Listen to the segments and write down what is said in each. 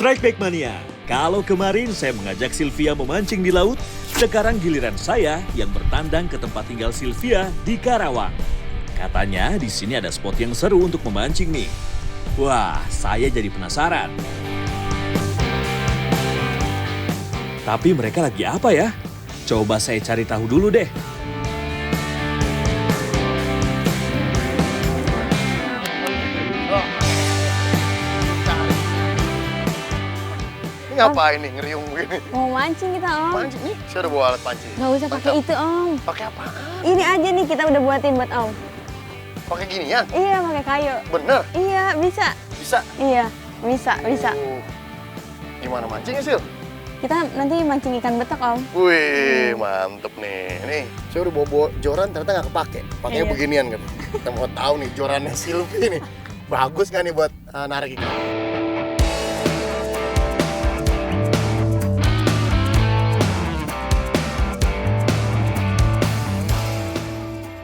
Strike Back Mania. Kalau kemarin saya mengajak Sylvia memancing di laut, sekarang giliran saya yang bertandang ke tempat tinggal Sylvia di Karawang. Katanya di sini ada spot yang seru untuk memancing nih. Wah, saya jadi penasaran. Tapi mereka lagi apa ya? Coba saya cari tahu dulu deh. Ini ngapain nih ngeriung begini? Mau mancing kita, Om. Mancing nih? Saya udah bawa alat pancing. Nggak usah pakai itu, Om. Pakai apaan? Ini aja nih kita udah buatin buat Om. Pakai ginian? Iya, pakai kayu. Bener? Iya, bisa. Bisa? Iya, bisa. Gimana mancingnya, Sil? Kita nanti mancing ikan betok, Om. Wih, mantep nih. Nih, saya udah bawa joran ternyata nggak kepake. Pakainya Iya. beginian kan. Kita mau tahu nih jorannya Sylvie nih. Bagus nggak nih buat narik ikan?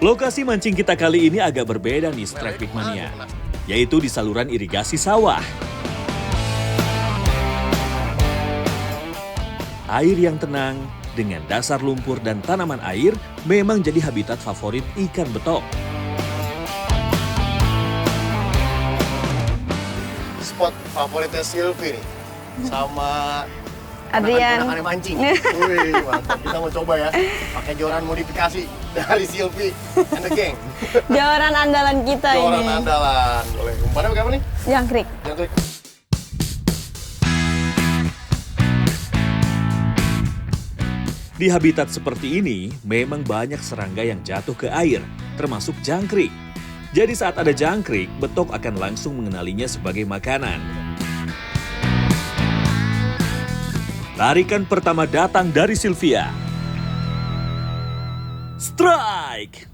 Lokasi mancing kita kali ini agak berbeda nih Strike Back Mania, yaitu di saluran irigasi sawah. Air yang tenang dengan dasar lumpur dan tanaman air memang jadi habitat favorit ikan betok. Spot favoritnya Sylvie nih. Sama Adrian. anak-anak mancing. Wih, mantap. Kita mau coba ya. Pakai joran modifikasi dari Sylvie and the gang. Joran andalan kita Joran ini. andalan. Boleh. Umpannya pakai apa nih? Jangkrik. Jangkrik. Di habitat seperti ini, memang banyak serangga yang jatuh ke air, termasuk jangkrik. Jadi saat ada jangkrik, betok akan langsung mengenalinya sebagai makanan. Tarikan pertama datang dari Sylvia. Strike!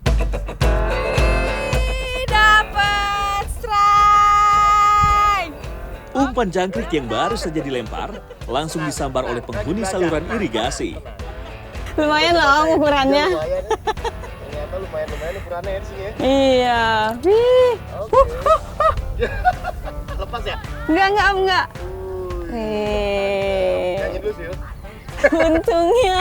Dapat strike! Umpan jangkrik yang baru saja dilempar, langsung disambar oleh penghuni saluran irigasi. Lumayan lah, Om, ukurannya. Ternyata lumayan ukurannya ya di sini ya. Iya. Wih. Lepas ya? Enggak, Om, enggak. Wih. Nyanyi dulu Sil. Untungnya.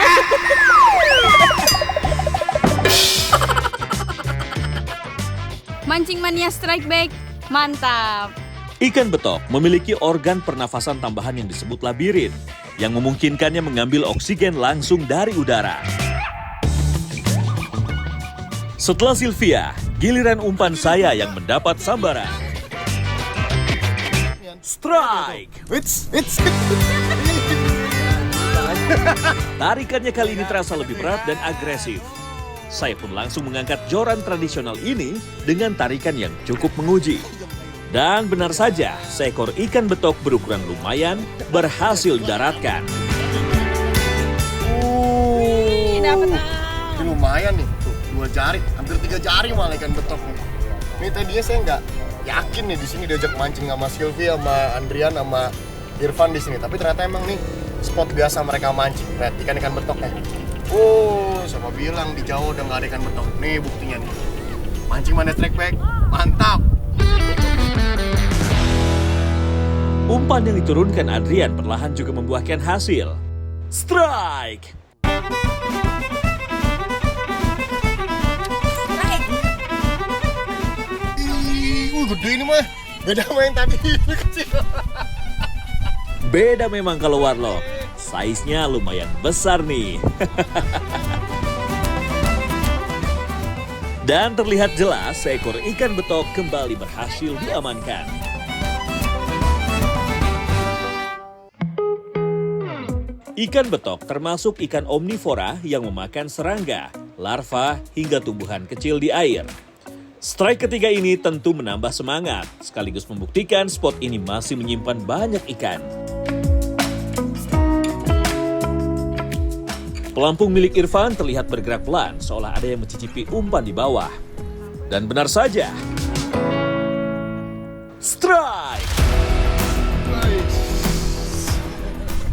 Mancing Mania Strike Back, mantap! Ikan betok memiliki organ pernafasan tambahan yang disebut labirin, yang memungkinkannya mengambil oksigen langsung dari udara. Setelah Sylvia, giliran umpan saya yang mendapat sambaran. Strike! It's. Tarikannya kali ini terasa lebih berat dan agresif. Saya pun langsung mengangkat joran tradisional ini dengan tarikan yang cukup menguji. Dan benar saja, seekor ikan betok berukuran lumayan berhasil didaratkan. Dapat. Ini lumayan nih, tuh 2 jari, hampir 3 jari malah ikan betok nih. Ini tadinya saya nggak yakin nih di sini diajak mancing sama Sylvie, sama Andrian, sama Irfan di sini. Tapi ternyata emang nih spot biasa mereka mancing. Lihat ikan-ikan betoknya. Oh, siapa bilang di Jawa udah nggak ada ikan betok? Nih buktinya nih. Mancing Mania Strike Back, mantap. Umpan yang diturunkan Adrian perlahan juga membuahkan hasil. Strike! Gede ini mah. Beda sama yang tadi kecil. Beda memang kalau warlock. Size-nya lumayan besar nih. Dan terlihat jelas seekor ikan betok kembali berhasil diamankan. Ikan betok termasuk ikan omnivora yang memakan serangga, larva, hingga tumbuhan kecil di air. Strike ketiga ini tentu menambah semangat, sekaligus membuktikan spot ini masih menyimpan banyak ikan. Pelampung milik Irfan terlihat bergerak pelan, seolah ada yang mencicipi umpan di bawah. Dan benar saja. Strike!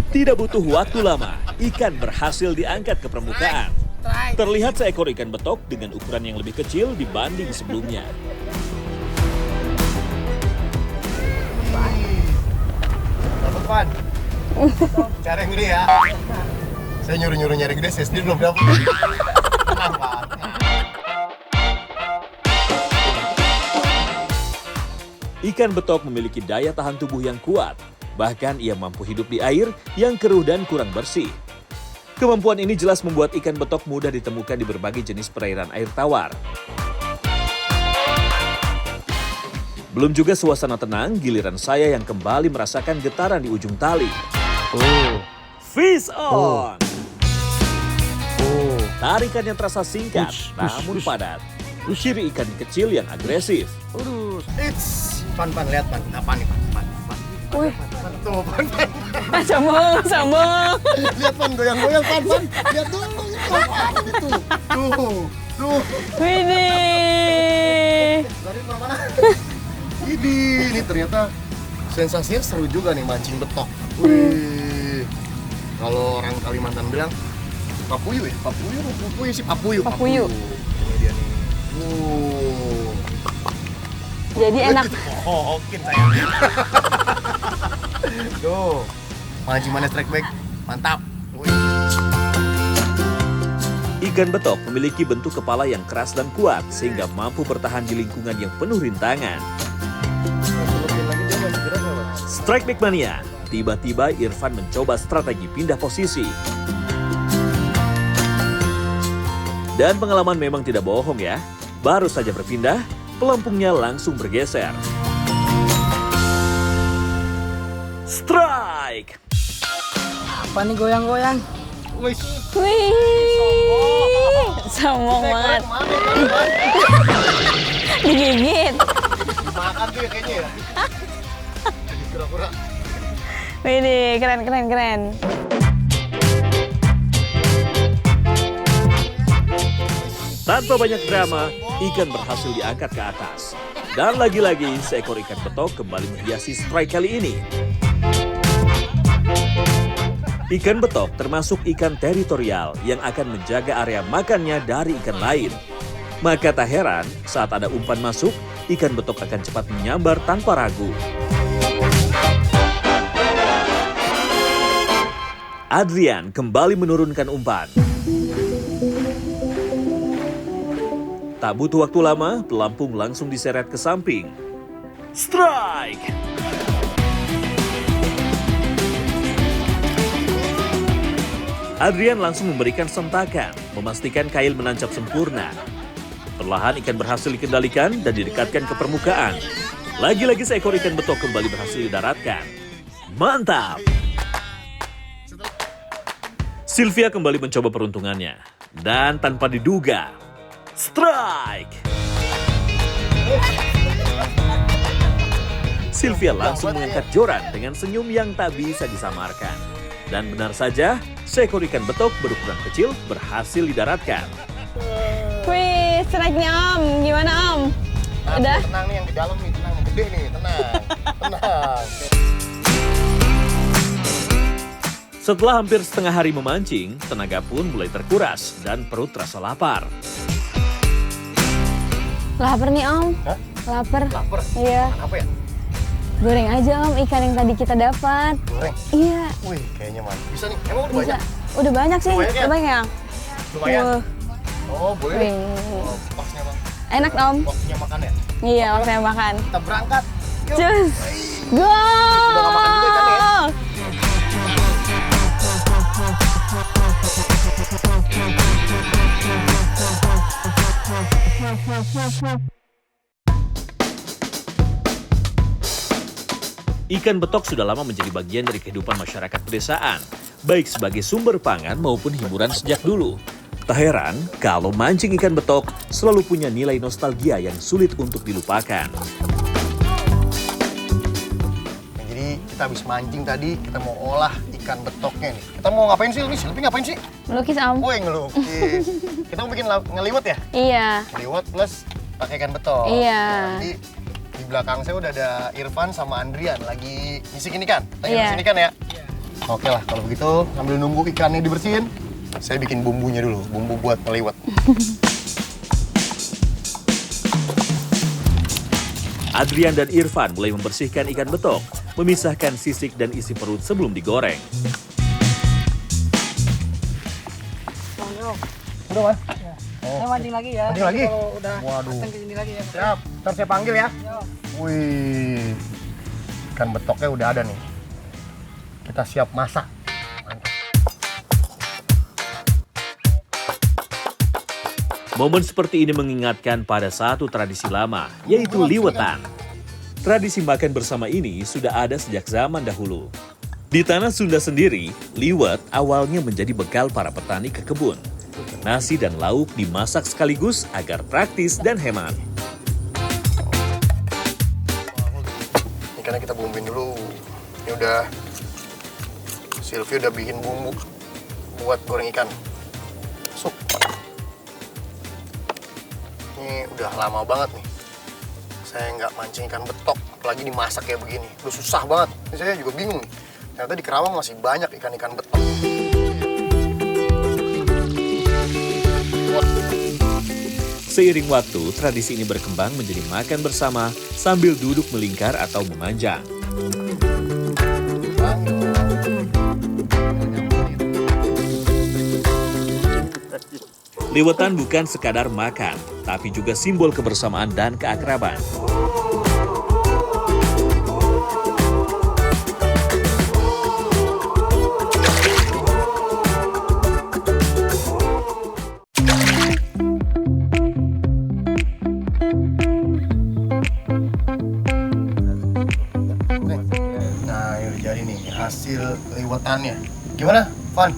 Tidak butuh waktu lama, ikan berhasil diangkat ke permukaan. Terlihat seekor ikan betok dengan ukuran yang lebih kecil dibanding sebelumnya. Dapat Irfan. Cari yang gede ya. Saya nyuruh-nyuruh nyari gede, saya sendiri belum dapet. Tenang, Pak. Ikan betok memiliki daya tahan tubuh yang kuat. Bahkan ia mampu hidup di air yang keruh dan kurang bersih. Kemampuan ini jelas membuat ikan betok mudah ditemukan di berbagai jenis perairan air tawar. Belum juga suasana tenang, giliran saya yang kembali merasakan getaran di ujung tali. Fish on! Tarikan yang terasa singkat, namun padat. Ciri ikan kecil yang agresif. It's Pan, lihat Pan. Apa nih Pan? Wih, Tuh Pan. sambung. Lihat Pan, goyang-goyang Pan. Lihat dulu, itu. Tuh. Widih. Dari mana? Ini ternyata sensasinya seru juga nih mancing betok. Wih. Kalau orang Kalimantan bilang papuyu ya? Papuyu sih papuyu. Papuyu. Ini dia nih. Jadi enak. Oke saya. Tuh. Mancing mana strike back. Mantap. Wih. Ikan betok memiliki bentuk kepala yang keras dan kuat sehingga mampu bertahan di lingkungan yang penuh rintangan. Strike back mania. Tiba-tiba Irfan mencoba strategi pindah posisi. Dan pengalaman memang tidak bohong ya. Baru saja berpindah, pelampungnya langsung bergeser. Strike! Apa nih goyang-goyang? Wih. Wih. Sombong banget. Digigit. Dimakan tuh ya kayaknya ya. Jadi kura-kura. Widih, keren. Tanpa banyak drama, ikan berhasil diangkat ke atas. Dan lagi-lagi, seekor ikan betok kembali menghiasi strike kali ini. Ikan betok termasuk ikan teritorial yang akan menjaga area makannya dari ikan lain. Maka tak heran, saat ada umpan masuk, ikan betok akan cepat menyambar tanpa ragu. Adrian kembali menurunkan umpan. Tak butuh waktu lama, pelampung langsung diseret ke samping. Strike! Adrian langsung memberikan sentakan, memastikan kail menancap sempurna. Perlahan ikan berhasil dikendalikan dan didekatkan ke permukaan. Lagi-lagi seekor ikan betok kembali berhasil didaratkan. Mantap! Sylvia kembali mencoba peruntungannya. Dan tanpa diduga, strike! Sylvia langsung mengangkat joran dengan senyum yang tak bisa disamarkan. Dan benar saja, seekor ikan betok berukuran kecil berhasil didaratkan. Wih, strike-nya Om. Gimana Om? Udah? Tenang nih yang di dalam nih, tenang. Gede nih, tenang. Setelah hampir setengah hari memancing, tenaga pun mulai terkuras dan perut terasa lapar. Lapar nih Om. Hah? Lapar. Lapar? Iya. Apa ya? Goreng aja Om ikan yang tadi kita dapat. Goreng? Iya. Wih, kayaknya mantap. Bisa nih, emang udah Bisa. banyak? Udah banyak sih. Lumayan ya? Udah banyak. Lumayan? Wah. Oh, boleh deh. Wih. Oh, pasnya bang. Enak Om. Waktunya makan ya? Iya, waktunya makan. Kita berangkat. Yuk. Cus. Go! Udah gak makan juga ikan ya? Ikan betok sudah lama menjadi bagian dari kehidupan masyarakat pedesaan, baik sebagai sumber pangan maupun hiburan sejak dulu. Tak heran kalau mancing ikan betok selalu punya nilai nostalgia yang sulit untuk dilupakan. Nah, jadi kita habis mancing tadi, kita mau olah ikan betoknya nih. Kita mau ngapain sih ini? Silvi ngapain sih? Melukis Om. Woi, ngelukis. Kita mau bikin ngeliwet ya? Iya. Ngeliwet plus pakai ikan betok. Iya. Nah, jadi di belakang saya udah ada Irfan sama Andrian lagi ngisikin ikan. Lagi Iya. ngisikin ikan ya? Oke lah, kalau begitu sambil nunggu ikannya dibersihin, saya bikin bumbunya dulu, bumbu buat ngeliwet. Adrian dan Irfan mulai membersihkan ikan betok. memisahkan sisik dan isi perut sebelum digoreng. Udah, Mas? Saya mancing lagi ya. Mancing lagi? Kalau udah Waduh. datang ke sini lagi ya. Siap, ntar saya panggil ya. Yo. Wih, ikan betoknya udah ada nih. Kita siap masak. Mantap. Momen seperti ini mengingatkan pada satu tradisi lama, yaitu liwetan. Tradisi makan bersama ini sudah ada sejak zaman dahulu. Di tanah Sunda sendiri, liwet awalnya menjadi bekal para petani ke kebun. Nasi dan lauk dimasak sekaligus agar praktis dan hemat. Ikannya kita bumbuin dulu. Ini udah, Sylvie udah bikin bumbu buat goreng ikan. Masuk. Ini udah lama banget nih. Saya nggak mancing ikan betok, apalagi dimasak kayak begini. Udah susah banget. Ini saya juga bingung nih. Ternyata di Kerawang masih banyak ikan-ikan betok. Seiring waktu, tradisi ini berkembang menjadi makan bersama sambil duduk melingkar atau memanjang. Liwetan bukan sekadar makan, tapi juga simbol kebersamaan dan keakraban. Nah, ini udah jadi nih hasil liwetannya. Gimana, Van?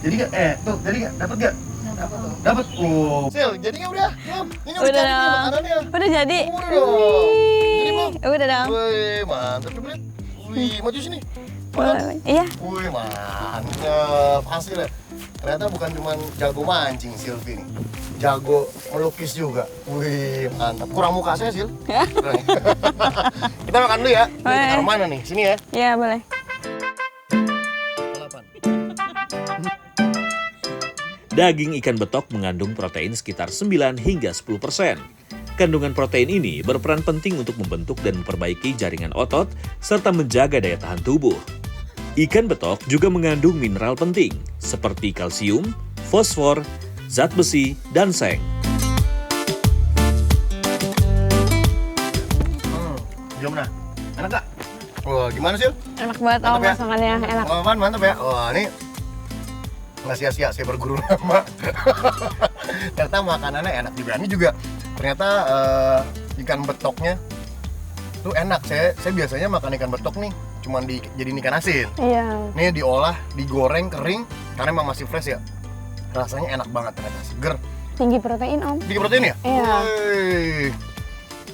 Jadi gak? Tuh, jadi gak? Dapat gak? Dapat. Oh. Sil, jadi gak udah? Belum. Ini udah jadi nih dong. makanannya. Udah jadi. Udah dong. Jadi belum? Udah dong. Wih, mantap. Coba lihat. Wih, maju sini. Boleh. Iya. Wih, mantap. Hasilnya. Ternyata bukan cuma jago mancing Sylvie nih. Jago melukis juga. Wih, mantap. Kurang muka saya, Sil. Kurang. Kita makan dulu ya. Ini Boleh. taruh mana nih? Sini ya. Iya, boleh. Daging ikan betok mengandung protein sekitar 9 hingga 10%. Kandungan protein ini berperan penting untuk membentuk dan memperbaiki jaringan otot serta menjaga daya tahan tubuh. Ikan betok juga mengandung mineral penting seperti kalsium, fosfor, zat besi, dan seng. Gimana? Enak gak? Wah, gimana Sil? Enak banget Mantap ya? masakannya. Enak. Wah, mantap ya? Wah, ini nggak sia-sia saya berguru nama. Ternyata makanannya enak juga. Ini juga ternyata ikan betoknya tuh enak. Saya biasanya makan ikan betok nih cuman dijadiin ikan asin. Iya. Ini diolah, digoreng kering karena emang masih fresh ya. Rasanya enak banget ternyata, seger. Tinggi protein, Om. Tinggi protein ya? Iya. Wih.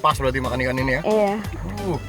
Pas berarti makan ikan ini ya. Iya. Uh.